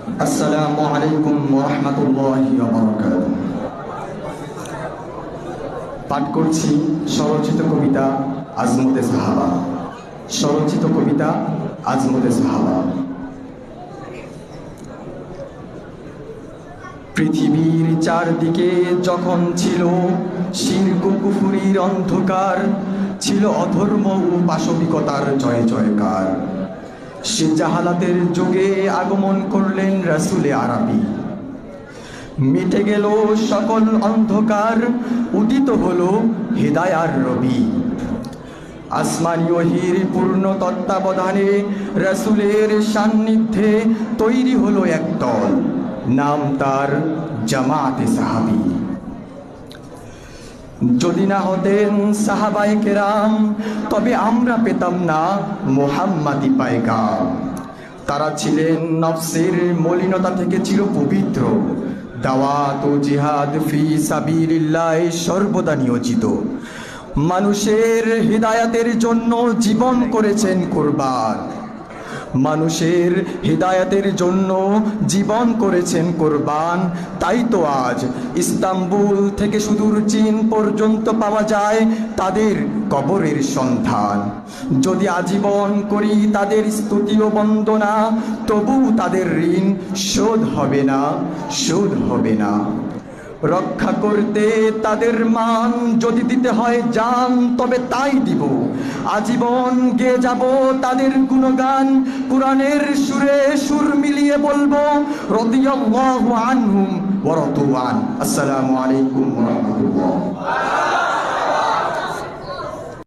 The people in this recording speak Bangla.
আসসালামু আলাইকুম ওয়া রাহমাতুল্লাহি ওয়া বারাকাতুহু। পাঠ করছি স্বরচিত কবিতা আজমতে সাহাবা। স্বরচিত কবিতা আজমতে সাহাবা। পৃথিবীর চারদিকে যখন ছিল শিরক কুফরির অন্ধকার, ছিল অধর্ম ও পাশবিকতার জয় জয়কার, সে জাহালাতের যুগে আগমন করলেন রাসূলে আরবী। মিটে গেল সকল অন্ধকার, উদিত হলো হিদায়ার রবি। আসমানি ওহীর পূর্ণ তত্ত্বাবধানে রাসূলের সান্নিধ্যে তৈরি হলো এক দল, নাম তার জামাতে সাহাবী। যদি না হতেন সাহাবায়ে কেরাম, তবে আমরা পেতাম না মুহাম্মাদি পায়গাম। তারা ছিলেন নফসের মলিনতা থেকে চিরপবিত্র, দাওয়াত ও জিহাদ ফি সাবিলিল্লাহ সর্বদা নিয়োজিত। মানুষের হিদায়াতের জন্য জীবন করেছেন কুরবান, মানুষের হিদায়াতের জন্য জীবন করেছেন কোরবান। তাই তো আজ ইস্তাম্বুল থেকে সুদূর চীন পর্যন্ত পাওয়া যায় তাদের কবরের সন্ধান। যদি আজীবন করি তাদের স্তুতি ও বন্দনা, তবু তাদের ঋণ শোধ হবে না, শোধ হবে না। রক্ষা করতে তাদের মান যদি দিতে হয় জান, তবে তাই দিব। আজীবন গেয়ে যাব তাদের গুণগান, কোরআনের সুরে সুর মিলিয়ে বলবো রাদিয়াল্লাহু আনহুম ওয়া রাদু আন। আসসালামু আলাইকুম ওয়া রাহমাতুল্লাহ।